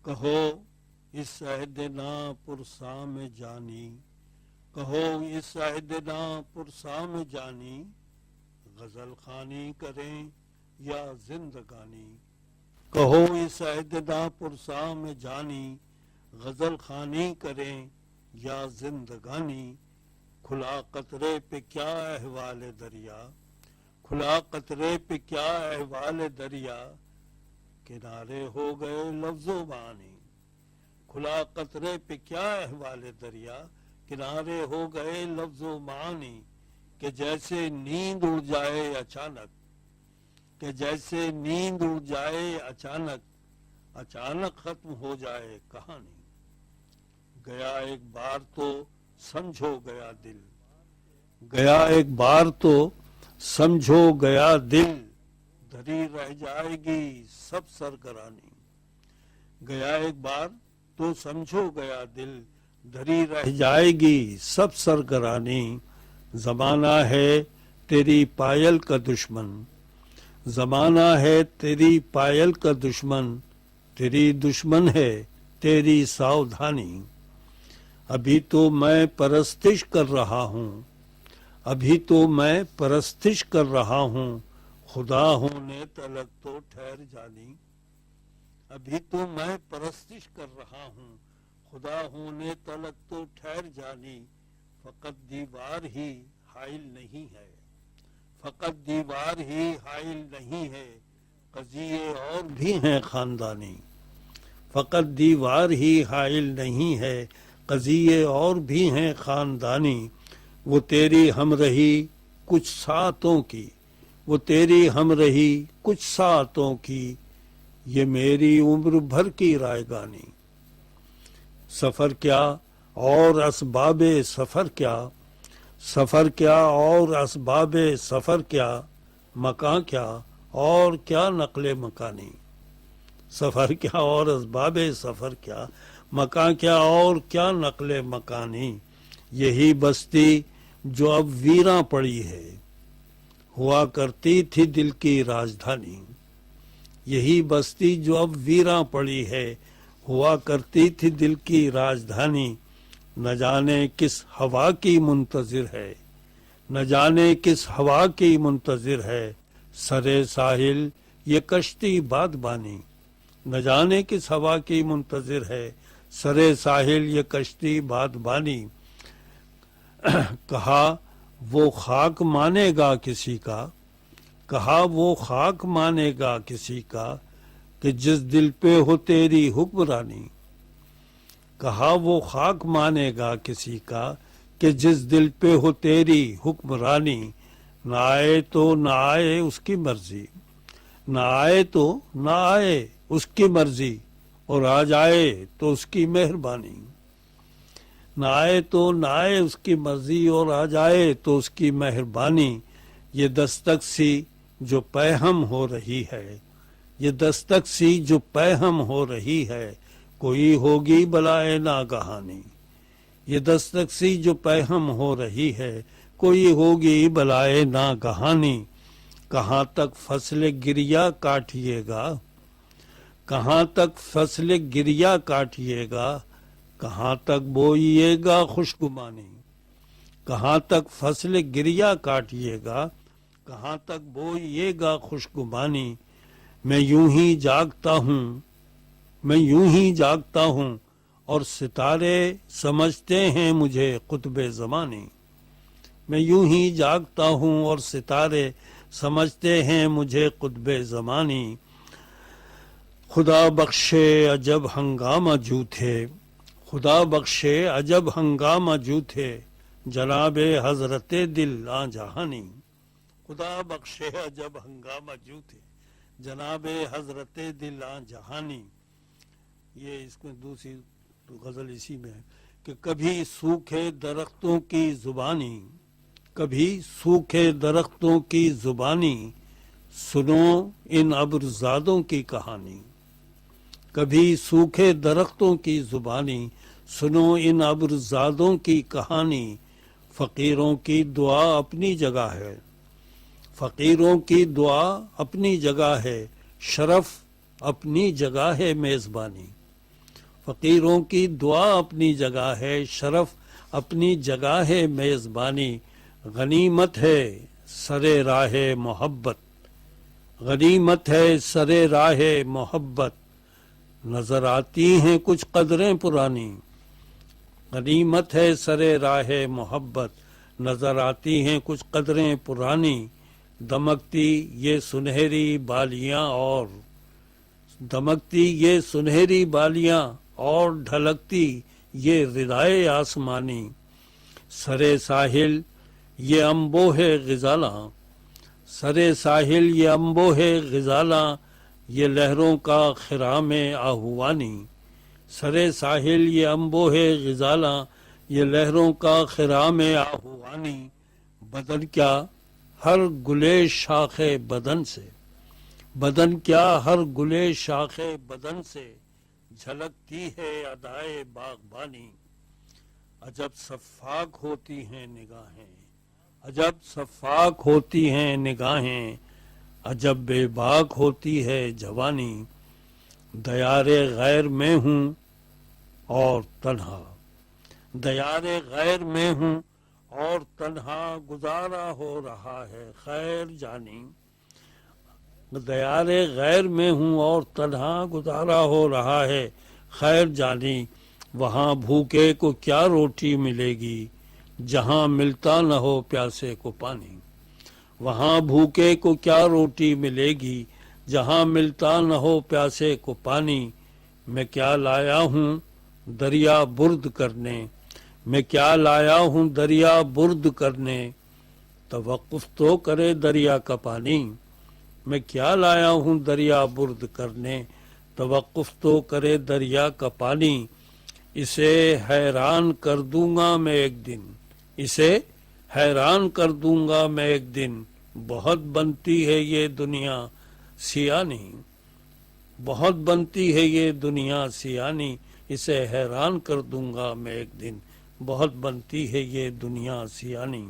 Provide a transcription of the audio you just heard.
کہو اس عہد نا پرسام جانی، کہو اس عہد نا پرسام جانی، غزل خوانی کریں یا زندگانی، کہو اس عہد نا پرسام جانی، غزل خوانی کریں یا زندگانی، کھلا قطرے پہ کیا احوال دریا، کھلا قطرے پہ کیا احوال دریا، کنارے ہو گئے لفظ و معنی، کھلا قطرے پہ کیا احوال دریا، کنارے ہو گئے لفظ و معنی، کہ جیسے نیند اڑ جائے اچانک، کہ جیسے نیند اڑ جائے اچانک، اچانک ختم ہو جائے کہانی، گیا ایک بار تو سمجھو گیا دل، گیا ایک بار تو سمجھو گیا دل، دھری رہ جائے گی سب سرگرانی، گیا ایک بار تو سمجھو گیا دل، دھری رہ جائے گی سب سرگرانی، زمانہ ہے تیری پائل کا دشمن، زمانہ ہے تیری پائل کا دشمن، تیری دشمن ہے تیری ساودھانی، ابھی تو میں پرستش کر رہا ہوں، ابھی تو میں پرستش کر رہا ہوں، خدا ہونے تلک تو ٹھہر جانی، ابھی تو میں پرستش کر رہا ہوں، خدا ہونے تلک تو ٹھہر جانی، فقط دیوار ہی حائل نہیں ہے، فقط دیوار ہی حائل نہیں ہے، قضیے اور بھی ہیں خاندانی، فقط دیوار ہی حائل نہیں ہے، قضیے اور بھی ہیں خاندانی، وہ تیری ہمرہی کچھ ساعتوں کی، وہ تیری ہمرہی کچھ ساعتوں کی، یہ میری عمر بھر کی رائگانی، سفر کیا اور اسباب سفر کیا، سفر کیا اور اسباب سفر کیا، مکان کیا اور کیا نقل مکانی، سفر کیا اور اسباب سفر کیا، مکان کیا اور کیا نقل مکانی، یہی بستی جو اب ویراں پڑی ہے، ہوا کرتی تھی دل کی راجدھانی، یہی بستی جو اب ویراں پڑی ہے، ہوا کرتی تھی دل کی راجدھانی، نہ جانے کس ہوا کی منتظر ہے، نہ جانے کس ہوا کی منتظر ہے، سرے ساحل یہ کشتی بادبانی، نہ جانے کس ہوا کی منتظر ہے، سرے ساحل یہ کشتی بادبانی، کہا وہ خاک مانے گا کسی کا، کہا وہ خاک مانے گا کسی کا، کہ جس دل پہ ہو تیری حکمرانی، کہا وہ خاک مانے گا کسی کا، کہ جس دل پہ ہو تیری حکمرانی، نہ آئے تو نہ آئے اس کی مرضی، نہ آئے تو نہ آئے اس کی مرضی، اور آ جائے تو اس کی مہربانی، نہ آئے تو نہ آئے اس کی مرضی، اور آ جائے تو اس کی مہربانی، یہ دستک سی جو پیہم ہو رہی ہے، یہ دستک سی جو پیہم ہو رہی ہے، کوئی ہوگی بلائے ناگہانی، یہ دستک سی جو پیہم ہو رہی ہے، کوئی ہوگی بلائے ناگہانی، کہاں تک فصل گریا کاٹیے گا، کہاں تک فصل گریا کاٹیے گا، کہاں تک بوئیے گا خوشگمانی، کہاں تک فصل گریا کاٹیے گا، کہاں تک بوئیے گا خوشگمانی، میں یوں ہی جاگتا ہوں، میں یوں ہی جاگتا ہوں، اور ستارے سمجھتے ہیں مجھے قطب زمانی، میں یوں ہی جاگتا ہوں اور ستارے سمجھتے ہیں مجھے قطب زمانی، خدا بخشے عجب ہنگامہ جو تھے، خدا بخشے عجب ہنگامہ جو تھے، جناب حضرت دل آں جہانی، خدا بخشے عجب ہنگامہ جو تھے، جناب حضرت دل آں جہانی، یہ اس میں دوسری غزل اسی میں ہے کہ کبھی سوکھے درختوں کی زبانی، کبھی سوکھے درختوں کی زبانی، سنو ان ابرزادوں کی کہانی، کبھی سوکھے درختوں کی زبانی، سنو ان ابرزادوں کی کہانی، فقیروں کی دعا اپنی جگہ ہے، فقیروں کی دعا اپنی جگہ ہے، شرف اپنی جگہ ہے میزبانی، فقیروں کی دعا اپنی جگہ ہے، شرف اپنی جگہ ہے، میزبانی غنیمت ہے سرے راہ محبت، غنیمت ہے سرے راہ محبت، نظر آتی ہیں کچھ قدریں پرانی، غنیمت ہے سرے راہ محبت، نظر آتی ہیں کچھ قدریں پرانی، دمکتی یہ سنہری بالیاں اور دمکتی یہ سنہری بالیاں اور ڈھلکتی یہ ردائے آسمانی، سرے ساحل یہ انبوہ غزالاں، سرے ساحل یہ انبوہ غزالاں، یہ لہروں کا خرام آہوانی، سرے ساحل یہ انبوہ غزالاں، یہ لہروں کا خرام آہوانی، بدن کیا ہر گلے شاخ بدن سے، بدن کیا ہر گلے شاخ بدن سے جھلکتی ہے ادائے باغبانی، عجب صفاق ہوتی ہیں نگاہیں، عجب صفاق ہوتی ہیں نگاہیں، عجب بے باک ہوتی ہے جوانی، دیار غیر میں ہوں اور تنہا، دیار غیر میں ہوں اور تنہا گزارا ہو رہا ہے خیر جانی، دیار غیر میں ہوں اور تنہا گزارا ہو رہا ہے خیر جانی، وہاں بھوکے کو کیا روٹی ملے گی جہاں ملتا نہ ہو پیاسے کو پانی، وہاں بھوکے کو کیا روٹی ملے گی جہاں ملتا نہ ہو پیاسے کو پانی، میں کیا لایا ہوں دریا برد کرنے، میں کیا لایا ہوں دریا برد کرنے، توقف تو کرے دریا کا پانی، میں کیا لایا ہوں دریا برد کرنے، توقف تو کرے دریا کا پانی، اسے حیران کر دوں گا میں ایک دن، اسے حیران کر دوں گا میں ایک دن، بہت بنتی ہے یہ دنیا سیانی، بہت بنتی ہے یہ دنیا سیانی، اسے حیران کر دوں گا میں ایک دن، بہت بنتی ہے یہ دنیا سیانی۔